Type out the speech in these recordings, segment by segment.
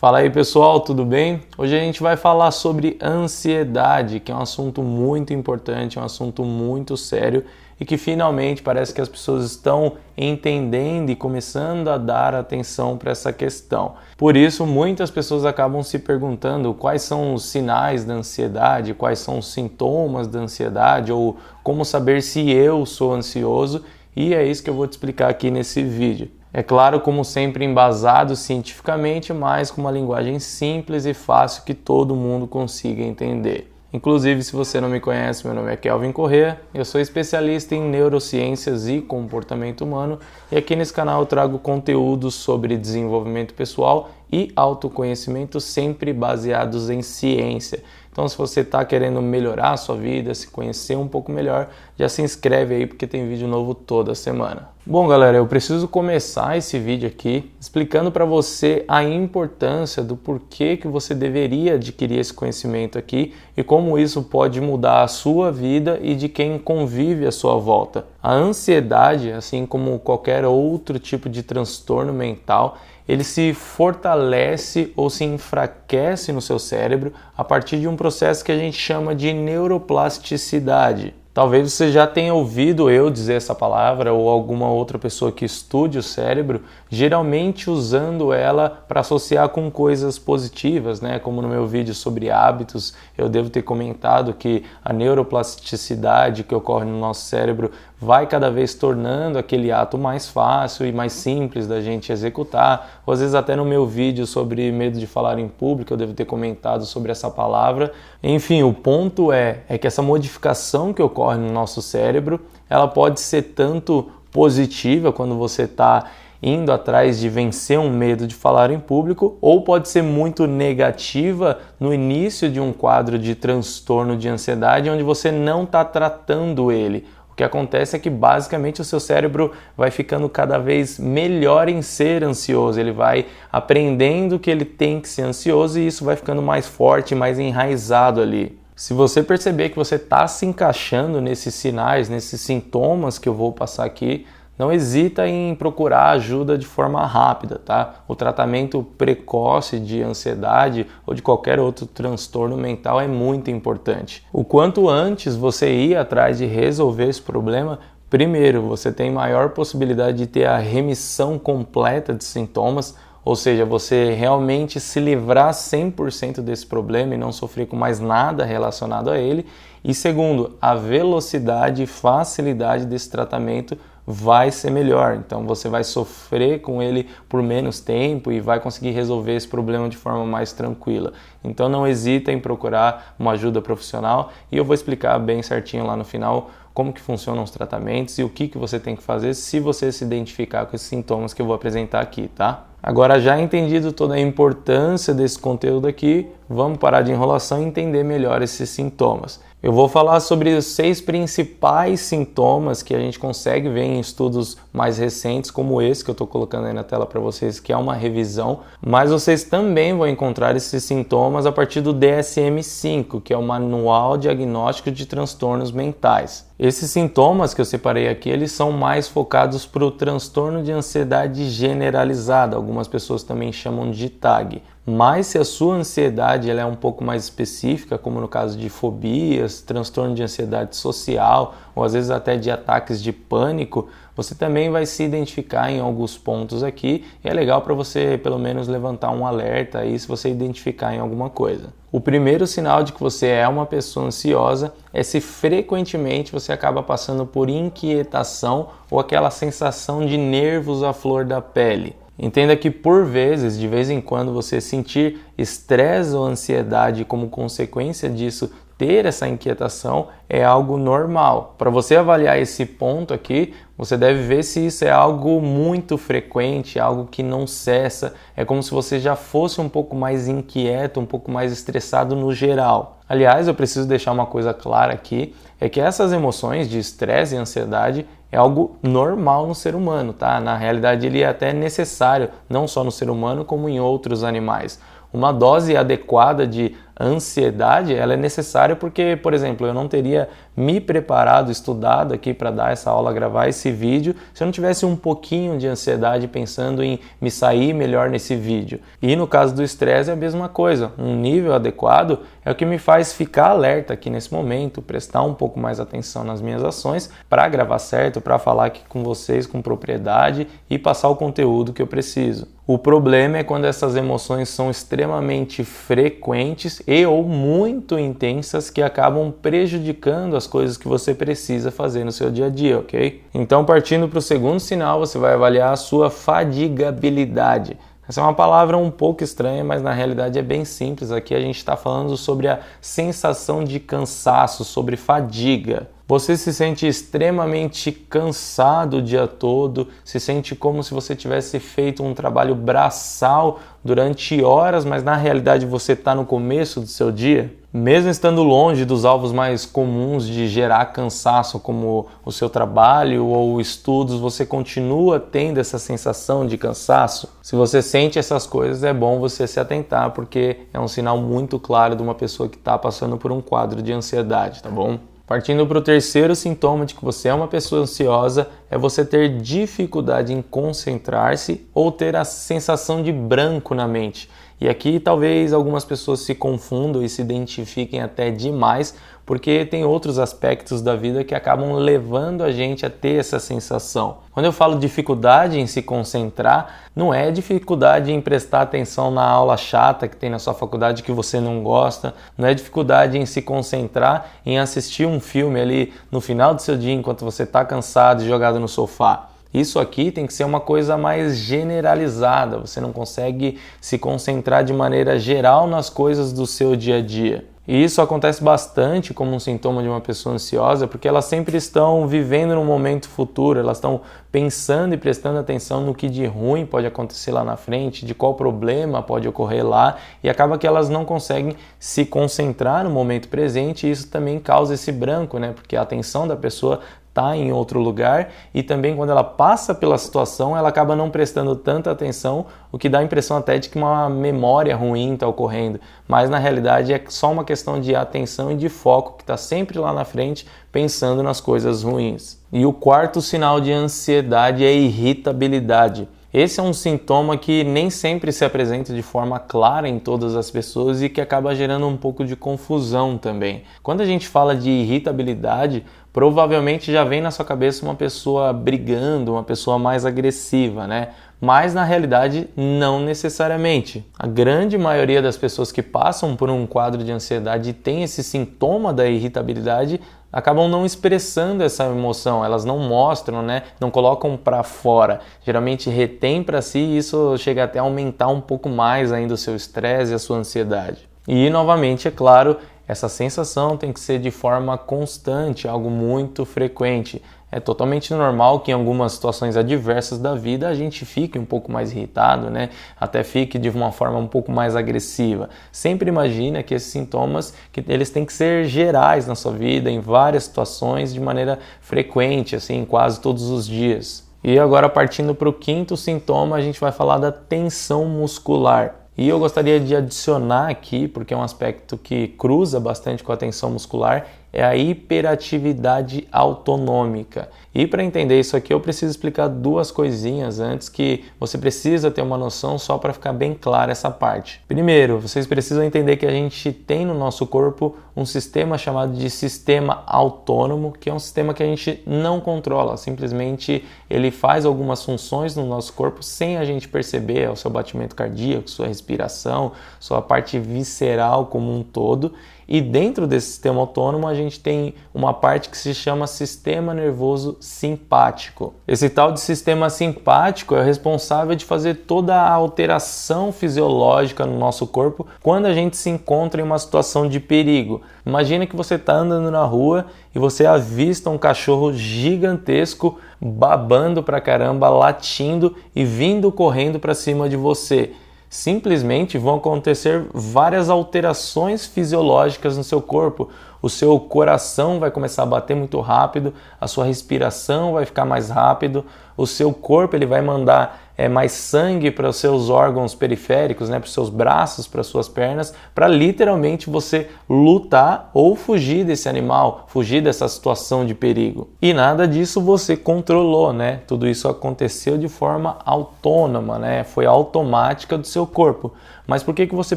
Fala aí pessoal, tudo bem? Hoje a gente vai falar sobre ansiedade, que é um assunto muito importante, um assunto muito sério e que finalmente parece que as pessoas estão entendendo e começando a dar atenção para essa questão. Por isso, muitas pessoas acabam se perguntando quais são os sinais da ansiedade, quais são os sintomas da ansiedade ou como saber se eu sou ansioso, e é isso que eu vou te explicar aqui nesse vídeo. É claro, como sempre, embasado cientificamente, mas com uma linguagem simples e fácil que todo mundo consiga entender. Inclusive, se você não me conhece, meu nome é Kelvin Corrêa, eu sou especialista em neurociências e comportamento humano e aqui nesse canal eu trago conteúdos sobre desenvolvimento pessoal e autoconhecimento sempre baseados em ciência. Então, se você está querendo melhorar a sua vida, se conhecer um pouco melhor, já se inscreve aí porque tem vídeo novo toda semana. Bom, galera, eu preciso começar esse vídeo aqui explicando para você a importância do porquê que você deveria adquirir esse conhecimento aqui e como isso pode mudar a sua vida e de quem convive à sua volta. A ansiedade, assim como qualquer outro tipo de transtorno mental, ele se fortalece ou se enfraquece no seu cérebro a partir de um processo que a gente chama de neuroplasticidade. Talvez você já tenha ouvido eu dizer essa palavra ou alguma outra pessoa que estude o cérebro, geralmente usando ela para associar com coisas positivas, né? Como no meu vídeo sobre hábitos, eu devo ter comentado que a neuroplasticidade que ocorre no nosso cérebro vai cada vez tornando aquele ato mais fácil e mais simples da gente executar. Ou às vezes até no meu vídeo sobre medo de falar em público eu devo ter comentado sobre essa palavra. Enfim, o ponto é que essa modificação que ocorre no nosso cérebro, ela pode ser tanto positiva quando você está indo atrás de vencer um medo de falar em público, ou pode ser muito negativa no início de um quadro de transtorno de ansiedade onde você não está tratando ele. O que acontece é que basicamente o seu cérebro vai ficando cada vez melhor em ser ansioso, ele vai aprendendo que ele tem que ser ansioso e isso vai ficando mais forte, mais enraizado ali. Se você perceber que você está se encaixando nesses sinais, nesses sintomas que eu vou passar aqui, não hesita em procurar ajuda de forma rápida, tá? O tratamento precoce de ansiedade ou de qualquer outro transtorno mental é muito importante. O quanto antes você ir atrás de resolver esse problema, primeiro, você tem maior possibilidade de ter a remissão completa de sintomas, ou seja, você realmente se livrar 100% desse problema e não sofrer com mais nada relacionado a ele. E segundo, a velocidade e facilidade desse tratamento vai ser melhor, então você vai sofrer com ele por menos tempo e vai conseguir resolver esse problema de forma mais tranquila. Então não hesita em procurar uma ajuda profissional e eu vou explicar bem certinho lá no final como que funcionam os tratamentos e o que você tem que fazer se você se identificar com esses sintomas que eu vou apresentar aqui, tá? Agora, já entendido toda a importância desse conteúdo aqui, vamos parar de enrolação e entender melhor esses sintomas. Eu vou falar sobre os 6 principais sintomas que a gente consegue ver em estudos mais recentes, como esse que eu estou colocando aí na tela para vocês, que é uma revisão, mas vocês também vão encontrar esses sintomas a partir do DSM-5, que é o Manual Diagnóstico de Transtornos Mentais. Esses sintomas que eu separei aqui, eles são mais focados para o transtorno de ansiedade generalizada, algumas pessoas também chamam de TAG. Mas se a sua ansiedade ela é um pouco mais específica, como no caso de fobias, transtorno de ansiedade social ou às vezes até de ataques de pânico, você também vai se identificar em alguns pontos aqui e é legal para você pelo menos levantar um alerta aí se você identificar em alguma coisa. O primeiro sinal de que você é uma pessoa ansiosa é se frequentemente você acaba passando por inquietação ou aquela sensação de nervos à flor da pele. Entenda que por vezes, de vez em quando, você sentir estresse ou ansiedade e como consequência disso ter essa inquietação é algo normal. Para você avaliar esse ponto aqui, você deve ver se isso é algo muito frequente, algo que não cessa. É como se você já fosse um pouco mais inquieto, um pouco mais estressado no geral. Aliás, eu preciso deixar uma coisa clara aqui, é que essas emoções de estresse e ansiedade é algo normal no ser humano, tá? Na realidade, ele é até necessário, não só no ser humano, como em outros animais. Uma dose adequada de ansiedade, ela é necessária porque, por exemplo, eu não teria me preparado, estudado aqui para dar essa aula, gravar esse vídeo, se eu não tivesse um pouquinho de ansiedade pensando em me sair melhor nesse vídeo. E no caso do estresse é a mesma coisa, um nível adequado é o que me faz ficar alerta aqui nesse momento, prestar um pouco mais atenção nas minhas ações para gravar certo, para falar aqui com vocês com propriedade e passar o conteúdo que eu preciso. O problema é quando essas emoções são extremamente frequentes e ou muito intensas que acabam prejudicando as coisas que você precisa fazer no seu dia a dia, ok? Então, partindo para o segundo sinal, você vai avaliar a sua fadigabilidade. Essa é uma palavra um pouco estranha, mas na realidade é bem simples. Aqui a gente está falando sobre a sensação de cansaço, sobre fadiga. Você se sente extremamente cansado o dia todo, se sente como se você tivesse feito um trabalho braçal durante horas, mas na realidade você está no começo do seu dia? Mesmo estando longe dos alvos mais comuns de gerar cansaço, como o seu trabalho ou estudos, você continua tendo essa sensação de cansaço? Se você sente essas coisas, é bom você se atentar, porque é um sinal muito claro de uma pessoa que está passando por um quadro de ansiedade, tá bom? Partindo para o terceiro sintoma de que você é uma pessoa ansiosa, é você ter dificuldade em concentrar-se ou ter a sensação de branco na mente. E aqui talvez algumas pessoas se confundam e se identifiquem até demais, porque tem outros aspectos da vida que acabam levando a gente a ter essa sensação. Quando eu falo dificuldade em se concentrar, não é dificuldade em prestar atenção na aula chata que tem na sua faculdade que você não gosta, não é dificuldade em se concentrar em assistir um filme ali no final do seu dia enquanto você está cansado e jogado no sofá. Isso aqui tem que ser uma coisa mais generalizada, você não consegue se concentrar de maneira geral nas coisas do seu dia a dia. E isso acontece bastante como um sintoma de uma pessoa ansiosa, porque elas sempre estão vivendo no momento futuro, elas estão pensando e prestando atenção no que de ruim pode acontecer lá na frente, de qual problema pode ocorrer lá, e acaba que elas não conseguem se concentrar no momento presente, e isso também causa esse branco, né? Porque a atenção da pessoa está em outro lugar e também quando ela passa pela situação ela acaba não prestando tanta atenção, o que dá a impressão até de que uma memória ruim está ocorrendo, mas na realidade é só uma questão de atenção e de foco que está sempre lá na frente pensando nas coisas ruins. E o quarto sinal de ansiedade é a irritabilidade. Esse é um sintoma que nem sempre se apresenta de forma clara em todas as pessoas e que acaba gerando um pouco de confusão também. Quando a gente fala de irritabilidade, provavelmente já vem na sua cabeça uma pessoa brigando, uma pessoa mais agressiva, né? Mas na realidade não necessariamente. A grande maioria das pessoas que passam por um quadro de ansiedade e tem esse sintoma da irritabilidade acabam não expressando essa emoção, elas não mostram, né? Não colocam para fora. Geralmente retém para si e isso chega até a aumentar um pouco mais ainda o seu estresse e a sua ansiedade. E novamente, é claro, essa sensação tem que ser de forma constante, algo muito frequente. É totalmente normal que em algumas situações adversas da vida a gente fique um pouco mais irritado, né? Até fique de uma forma um pouco mais agressiva. Sempre imagina que esses sintomas, que eles têm que ser gerais na sua vida, em várias situações, de maneira frequente, assim, quase todos os dias. E agora partindo para o quinto sintoma, a gente vai falar da tensão muscular. E eu gostaria de adicionar aqui, porque é um aspecto que cruza bastante com a tensão muscular, é a hiperatividade autonômica. E para entender isso aqui eu preciso explicar duas coisinhas antes que você precisa ter uma noção só para ficar bem clara essa parte. Primeiro, vocês precisam entender que a gente tem no nosso corpo um sistema chamado de sistema autônomo, que é um sistema que a gente não controla, simplesmente ele faz algumas funções no nosso corpo sem a gente perceber, é o seu batimento cardíaco, sua respiração, sua parte visceral como um todo. E dentro desse sistema autônomo a gente tem uma parte que se chama sistema nervoso simpático. Esse tal de sistema simpático é o responsável de fazer toda a alteração fisiológica no nosso corpo quando a gente se encontra em uma situação de perigo. Imagina que você está andando na rua e você avista um cachorro gigantesco babando pra caramba, latindo e vindo correndo para cima de você. Simplesmente vão acontecer várias alterações fisiológicas no seu corpo. O seu coração vai começar a bater muito rápido, a sua respiração vai ficar mais rápido, o seu corpo ele vai mandar mais sangue para os seus órgãos periféricos, né, para os seus braços, para as suas pernas, para literalmente você lutar ou fugir desse animal, fugir dessa situação de perigo. E nada disso você controlou, né? Tudo isso aconteceu de forma autônoma, né? Foi automática do seu corpo. Mas por que você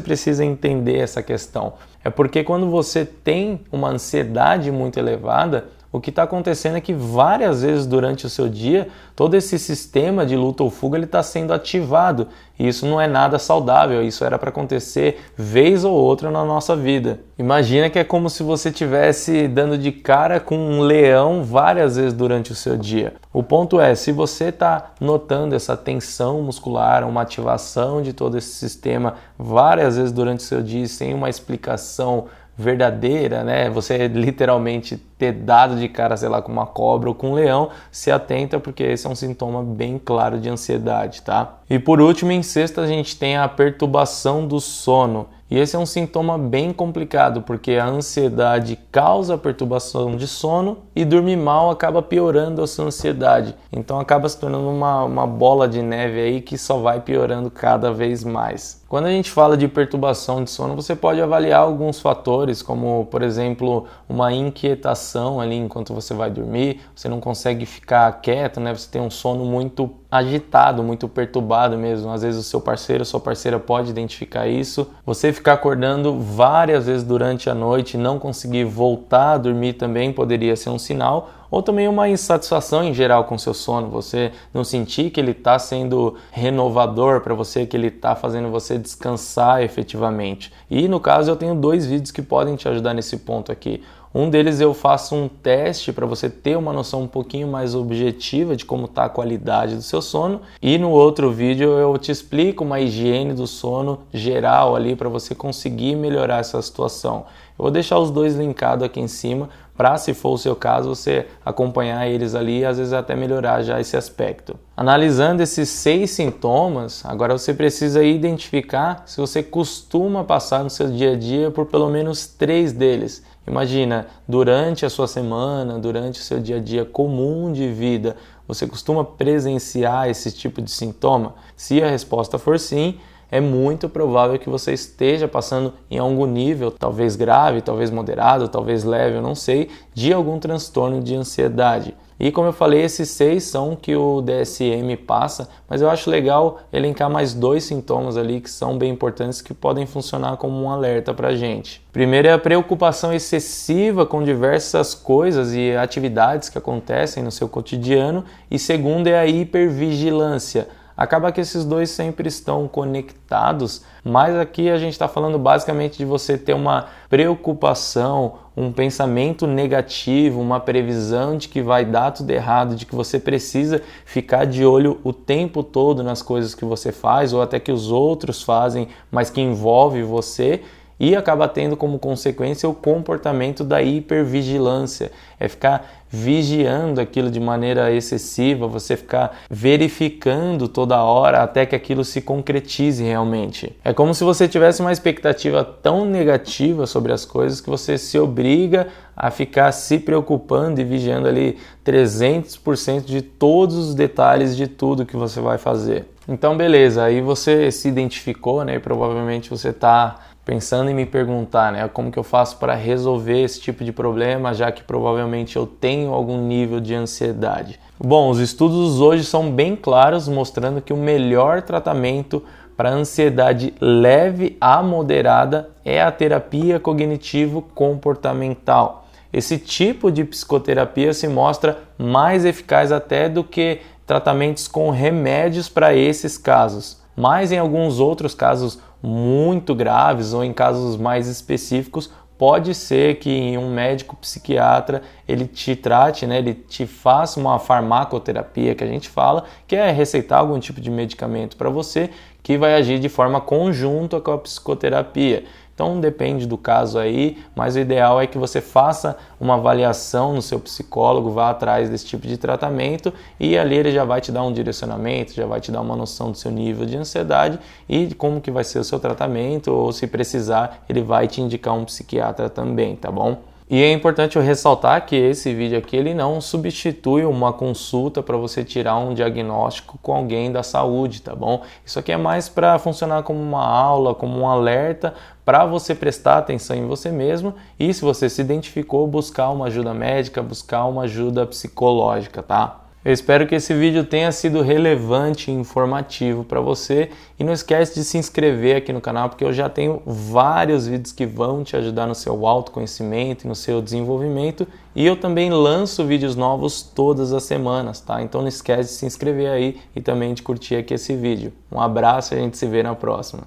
precisa entender essa questão? É porque quando você tem uma ansiedade muito elevada, o que está acontecendo é que várias vezes durante o seu dia, todo esse sistema de luta ou fuga está sendo ativado. E isso não é nada saudável, isso era para acontecer vez ou outra na nossa vida. Imagina que é como se você estivesse dando de cara com um leão várias vezes durante o seu dia. O ponto é, se você está notando essa tensão muscular, uma ativação de todo esse sistema várias vezes durante o seu dia sem uma explicação verdadeira, né? Você literalmente ter dado de cara, sei lá, com uma cobra ou com um leão, se atenta porque esse é um sintoma bem claro de ansiedade, tá? E por último, em sexto, a gente tem a perturbação do sono. E esse é um sintoma bem complicado, porque a ansiedade causa perturbação de sono e dormir mal acaba piorando a sua ansiedade. Então acaba se tornando uma bola de neve aí que só vai piorando cada vez mais. Quando a gente fala de perturbação de sono, você pode avaliar alguns fatores, como, por exemplo, uma inquietação ali enquanto você vai dormir, você não consegue ficar quieto, né? Você tem um sono muito agitado, muito perturbado mesmo. Às vezes o seu parceiro, sua parceira pode identificar isso. Você ficar acordando várias vezes durante a noite e não conseguir voltar a dormir também poderia ser um sinal. Ou também uma insatisfação em geral com seu sono, você não sentir que ele está sendo renovador para você, que ele está fazendo você descansar efetivamente. E no caso eu tenho 2 vídeos que podem te ajudar nesse ponto aqui. Um deles eu faço um teste para você ter uma noção um pouquinho mais objetiva de como está a qualidade do seu sono. E no outro vídeo eu te explico uma higiene do sono geral ali para você conseguir melhorar essa situação. Eu vou deixar os 2 linkados aqui em cima para, se for o seu caso, você acompanhar eles ali e às vezes até melhorar já esse aspecto. Analisando esses 6 sintomas, agora você precisa identificar se você costuma passar no seu dia a dia por pelo menos 3 deles. Imagina, durante a sua semana, durante o seu dia a dia comum de vida, você costuma presenciar esse tipo de sintoma? Se a resposta for sim, é muito provável que você esteja passando em algum nível, talvez grave, talvez moderado, talvez leve, eu não sei, de algum transtorno de ansiedade. E como eu falei, esses 6 são que o DSM passa, mas eu acho legal elencar mais 2 sintomas ali que são bem importantes, que podem funcionar como um alerta para a gente. Primeiro é a preocupação excessiva com diversas coisas e atividades que acontecem no seu cotidiano, e segundo é a hipervigilância. Acaba que esses 2 sempre estão conectados, mas aqui a gente está falando basicamente de você ter uma preocupação, um pensamento negativo, uma previsão de que vai dar tudo errado, de que você precisa ficar de olho o tempo todo nas coisas que você faz ou até que os outros fazem, mas que envolve você. E acaba tendo como consequência o comportamento da hipervigilância. É ficar vigiando aquilo de maneira excessiva, você ficar verificando toda hora até que aquilo se concretize realmente. É como se você tivesse uma expectativa tão negativa sobre as coisas que você se obriga a ficar se preocupando e vigiando ali 300% de todos os detalhes de tudo que você vai fazer. Então beleza, aí você se identificou, né? E provavelmente você está pensando em me perguntar, né, como que eu faço para resolver esse tipo de problema, já que provavelmente eu tenho algum nível de ansiedade. Bom, os estudos hoje são bem claros, mostrando que o melhor tratamento para ansiedade leve a moderada é a terapia cognitivo-comportamental. Esse tipo de psicoterapia se mostra mais eficaz até do que tratamentos com remédios para esses casos. Mas em alguns outros casos muito graves ou em casos mais específicos, pode ser que um médico psiquiatra ele te trate, né, ele te faça uma farmacoterapia que a gente fala, que é receitar algum tipo de medicamento para você que vai agir de forma conjunta com a psicoterapia. Então depende do caso aí, mas o ideal é que você faça uma avaliação no seu psicólogo, vá atrás desse tipo de tratamento e ali ele já vai te dar um direcionamento, já vai te dar uma noção do seu nível de ansiedade e de como que vai ser o seu tratamento, ou se precisar ele vai te indicar um psiquiatra também, tá bom? E é importante eu ressaltar que esse vídeo aqui ele não substitui uma consulta para você tirar um diagnóstico com alguém da saúde, tá bom? Isso aqui é mais para funcionar como uma aula, como um alerta para você prestar atenção em você mesmo e, se você se identificou, buscar uma ajuda médica, buscar uma ajuda psicológica, tá? Eu espero que esse vídeo tenha sido relevante e informativo para você e não esquece de se inscrever aqui no canal, porque eu já tenho vários vídeos que vão te ajudar no seu autoconhecimento e no seu desenvolvimento, e eu também lanço vídeos novos todas as semanas, tá? Então não esquece de se inscrever aí e também de curtir aqui esse vídeo. Um abraço e a gente se vê na próxima.